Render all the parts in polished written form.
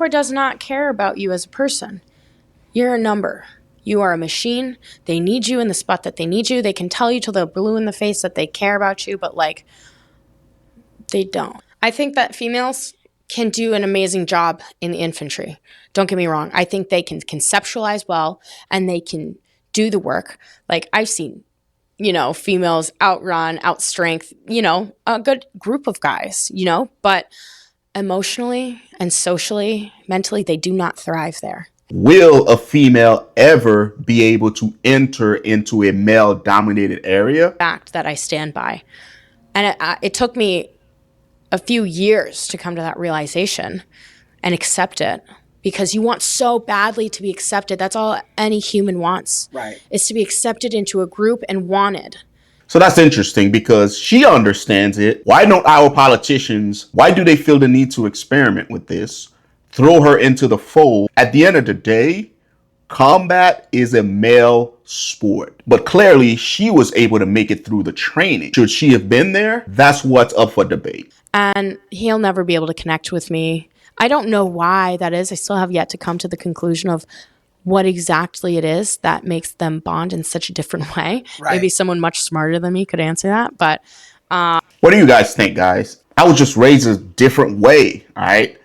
or does not care about you as a person. You're a number. You are a machine. They need you in the spot that they need you. They can tell you till they're blue in the face that they care about you, but like, they don't. I think that females can do an amazing job in the infantry. Don't get me wrong. I think they can conceptualize well and they can do the work. Like I've seen, females outrun, outstrength, a good group of guys, but emotionally and socially, mentally, they do not thrive there. Will a female ever be able to enter into a male dominated area? Fact that I stand by. And it took me a few years to come to that realization and accept it, because you want so badly to be accepted. That's all any human wants, right? Is to be accepted into a group and wanted. So that's interesting because she understands it. Why don't our politicians, why do they feel the need to experiment with this? Throw her into the fold. At the end of the day, combat is a male sport, but clearly she was able to make it through the training. Should she have been there? That's what's up for debate. And he'll never be able to connect with me. I don't know why that is. I still have yet to come to the conclusion of what exactly it is that makes them bond in such a different way. Right. Maybe someone much smarter than me could answer that. But what do you guys think, guys? I was just raised a different way. All right.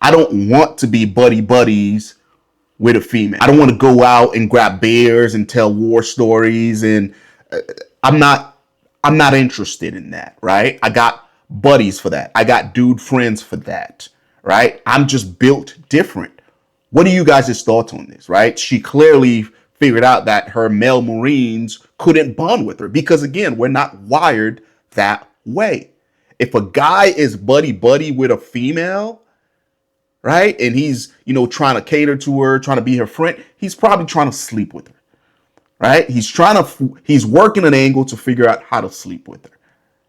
I don't want to be buddies with a female. I don't want to go out and grab beers and tell war stories. And I'm not interested in that. Right. I got buddies for that. I got dude friends for that. Right. I'm just built different. What are you guys' thoughts on this? Right. She clearly figured out that her male Marines couldn't bond with her because, again, we're not wired that way. If a guy is buddy with a female, right, and he's, trying to cater to her, trying to be her friend, he's probably trying to sleep with her. Right. He's working an angle to figure out how to sleep with her.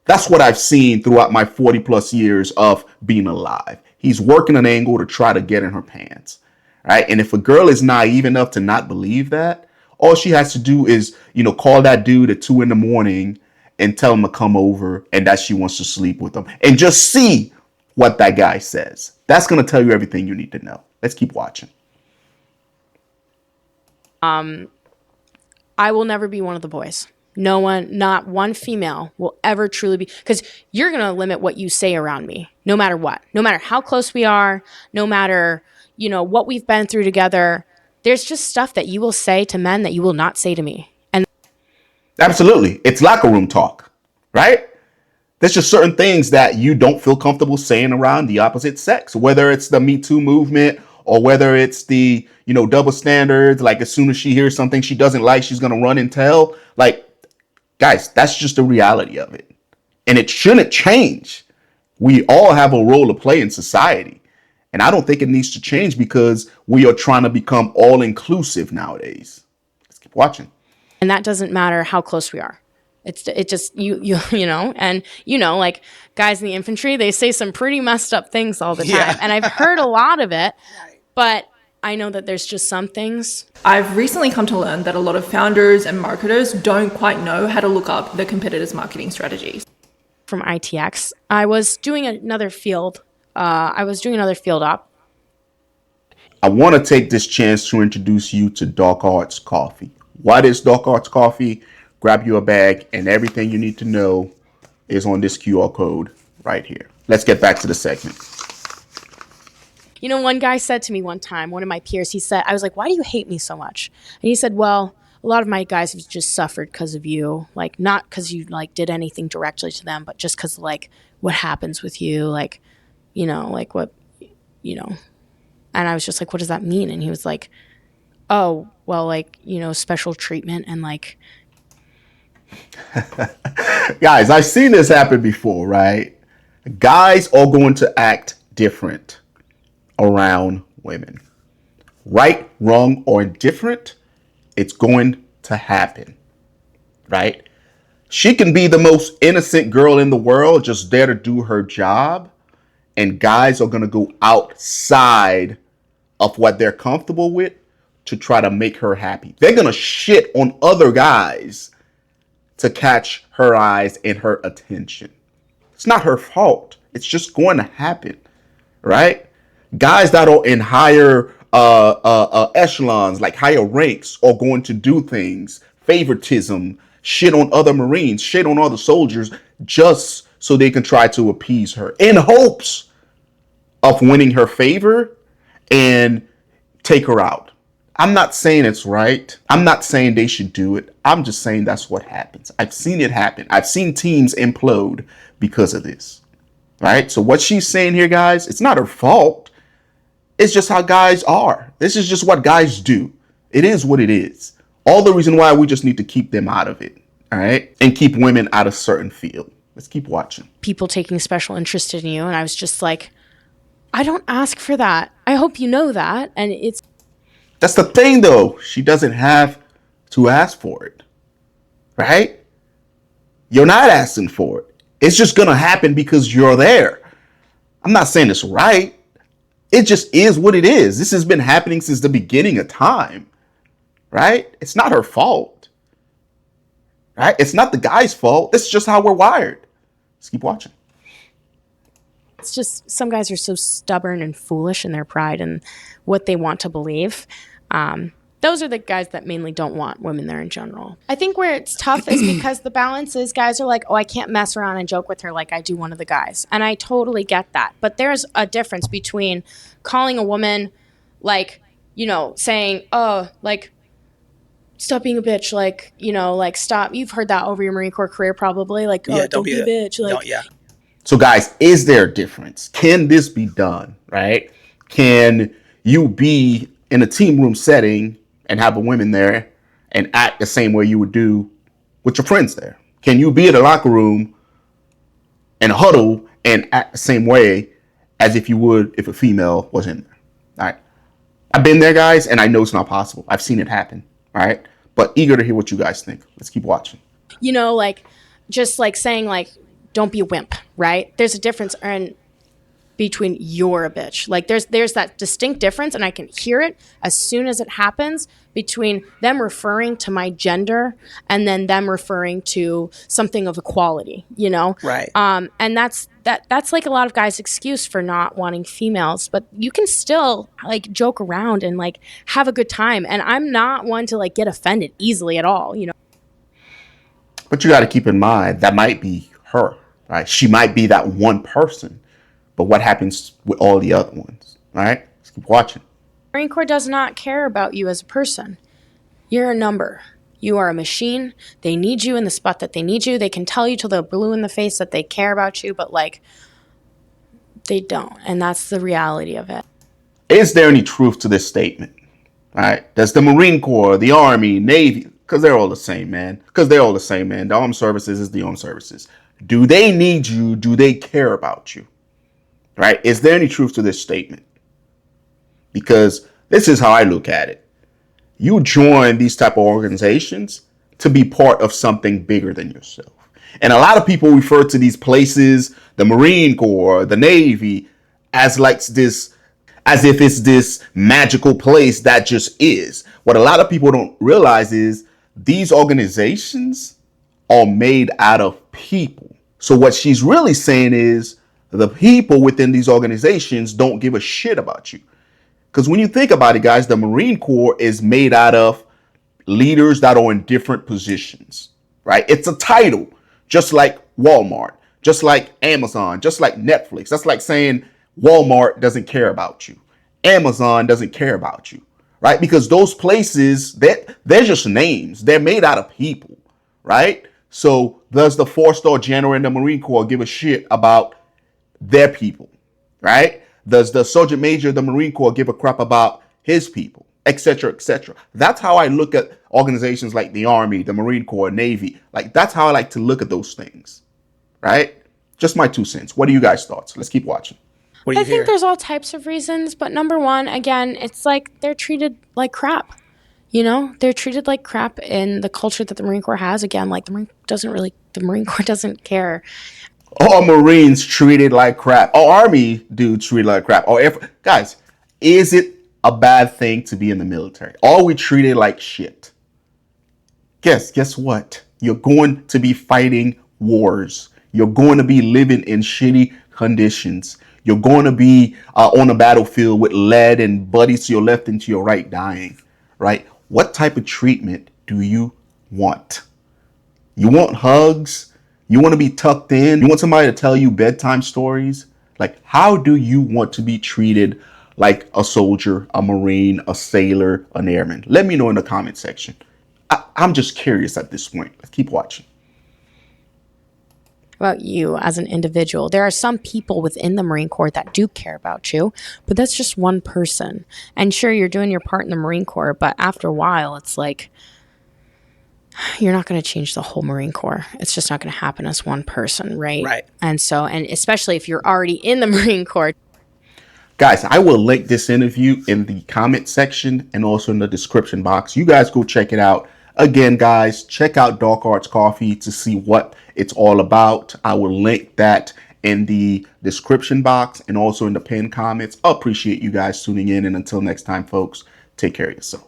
That's what I've seen throughout my 40 plus years of being alive. He's working an angle to try to get in her pants. Right. And if a girl is naive enough to not believe that, all she has to do is, call that dude at 2 a.m. and tell him to come over and that she wants to sleep with him and just see what that guy says. That's going to tell you everything you need to know. Let's keep watching. I will never be one of the boys. No one, not one female will ever truly be, because you're going to limit what you say around me, no matter what, no matter how close we are, no matter, what we've been through together. There's just stuff that you will say to men that you will not say to me. And absolutely. It's locker room talk, right? There's just certain things that you don't feel comfortable saying around the opposite sex, whether it's the Me Too movement or whether it's the, double standards. Like as soon as she hears something she doesn't like, she's going to run and tell. Like, guys, that's just the reality of it. And it shouldn't change. We all have a role to play in society. And I don't think it needs to change because we are trying to become all inclusive nowadays. Let's keep watching. And that doesn't matter how close we are. It just, like guys in the infantry, they say some pretty messed up things all the time. Yeah. And I've heard a lot of it, but I know that there's just some things. I've recently come to learn that a lot of founders and marketers don't quite know how to look up the competitors' marketing strategies. From ITX, I was doing another field op. I want to take this chance to introduce you to Dark Arts Coffee. What is Dark Arts Coffee? Grab you a bag and everything you need to know is on this QR code right here. Let's get back to the segment. One guy said to me one time, one of my peers, I was like, why do you hate me so much? And he said, well, a lot of my guys have just suffered because of you. Like, not because you did anything directly to them, but just because what happens with you, and I was just like, what does that mean? And he was like, oh, well, special treatment and Guys, I've seen this happen before, right? Guys are going to act different around women. Right, wrong, or indifferent, it's going to happen, right? She can be the most innocent girl in the world, just there to do her job. And guys are going to go outside of what they're comfortable with to try to make her happy. They're going to shit on other guys to catch her eyes and her attention. It's not her fault. It's just going to happen, right? Guys that are in higher echelons, like higher ranks, are going to do things, favoritism, shit on other Marines, shit on other soldiers, just so they can try to appease her in hopes of winning her favor and take her out. I'm not saying it's right. I'm not saying they should do it. I'm just saying that's what happens. I've seen it happen. I've seen teams implode because of this. Right? So what she's saying here, guys, it's not her fault. It's just how guys are. This is just what guys do. It is what it is. All the reason why we just need to keep them out of it. All right? And keep women out of certain field. Let's keep watching. People taking special interest in you. And I was just like, I don't ask for that. I hope you know that. And that's the thing, though. She doesn't have to ask for it. Right? You're not asking for it. It's just going to happen because you're there. I'm not saying it's right. It just is what it is. This has been happening since the beginning of time. Right? It's not her fault. Right? It's not the guy's fault. It's just how we're wired. Let's keep watching. it's just some guys are so stubborn and foolish in their pride and what they want to believe. Those are the guys that mainly don't want women there in general. I think where it's tough is because the balance is guys are like, oh, I can't mess around and joke with her like I do one of the guys. And I totally get that. But there's a difference between calling a woman like, you know, saying, oh, like, stop being a bitch. Like, you know, like, stop. You've heard that over your Marine Corps career probably. Like, oh, don't be a bitch. Like, So guys, is there a difference? Can this be done, right? Can you be in a team room setting and have a woman there and act the same way you would do with your friends there? Can you be in a locker room and huddle and act the same way as if you would if a female was in there? All right. I've been there, guys, and I know it's not possible. I've seen it happen, all right? But eager to hear what you guys think. Let's keep watching. you know, like, just like saying, like, don't be a wimp, right? There's a difference between you're a bitch. Like, there's that distinct difference, and I can hear it as soon as it happens between them referring to my gender and then them referring to something of equality, you know? Right. And that's like a lot of guys' excuse for not wanting females, but you can still like joke around and like have a good time. And I'm not one to like get offended easily at all, you know? But you got to keep in mind that might be her, right? She might be that one person, but what happens with all the other ones, all right? Let's keep watching. Marine Corps does not care about you as a person. You're a number. You are a machine. They need you in the spot that they need you. They can tell you till they're blue in the face that they care about you, but like they don't. And that's the reality of it. Is there any truth to this statement? All right. Does the Marine Corps, the Army, Navy, because they're all the same, man. The armed services is the armed services. Do they need you? Do they care about you? Right? Is there any truth to this statement? Because this is how I look at it. You join these type of organizations to be part of something bigger than yourself. And a lot of people refer to these places, the Marine Corps, the Navy, as like this, as if it's this magical place that just is. What a lot of people don't realize is these organizations are made out of people. So what she's really saying is the people within these organizations don't give a shit about you. Because when you think about it, guys, the Marine Corps is made out of leaders that are in different positions, right? It's a title, just like Walmart, just like Amazon, just like Netflix. That's like saying Walmart doesn't care about you. Amazon doesn't care about you, right? Because those places, they're just names. They're made out of people, right? So does the 4-star general in the Marine Corps give a shit about their people, right? Does the Sergeant Major of the Marine Corps give a crap about his people, etc., etc.? That's how I look at organizations like the Army, the Marine Corps, Navy. Like, that's how I like to look at those things, right? Just my 2 cents. What are you guys' thoughts? Let's keep watching. What do you I think hear? there's all types of reasons, but number one, again, it's like they're treated like crap. You know, they're treated like crap in the culture that the Marine Corps has. Again, like the Marine Corps doesn't care. All Marines treated like crap. All Army dudes treated like crap. Guys, is it a bad thing to be in the military? Are we treated like shit? Guess what? You're going to be fighting wars. You're going to be living in shitty conditions. You're going to be on a battlefield with lead and buddies to your left and to your right dying, right? What type of treatment do you want? You want hugs? You want to be tucked in? You want somebody to tell you bedtime stories? Like, how do you want to be treated like a soldier, a Marine, a sailor, an airman? Let me know in the comment section. I'm just curious at this point. Let's keep watching. About you as an individual. There are some people within the Marine Corps that do care about you, but that's just one person. And sure, you're doing your part in the Marine Corps, but after a while, it's like, you're not going to change the whole Marine Corps. It's just not going to happen as one person, right? Right. And so, and especially if you're already in the Marine Corps. Guys, I will link this interview in the comment section and also in the description box. You guys go check it out. Again, guys, check out Dark Arts Coffee to see what it's all about. I will link that in the description box and also in the pinned comments. I appreciate you guys tuning in. And until next time, folks, take care of yourself.